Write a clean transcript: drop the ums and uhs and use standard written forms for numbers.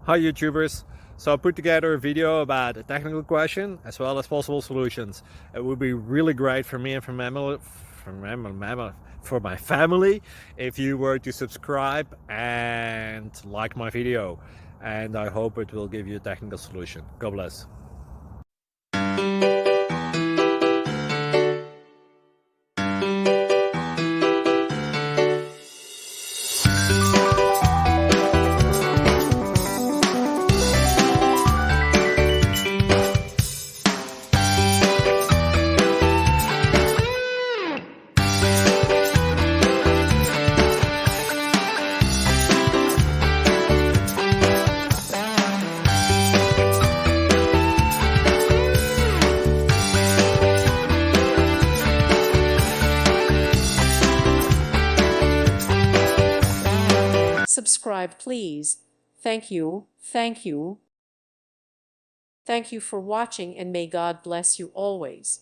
Hi YouTubers! So I put together a video about a technical question as well as possible solutions. It would be really great for me and for my family if you were to subscribe and like my video, and I hope it will give you a technical solution. God bless. Subscribe, please. Thank you. Thank you. Thank you for watching, and may God bless you always.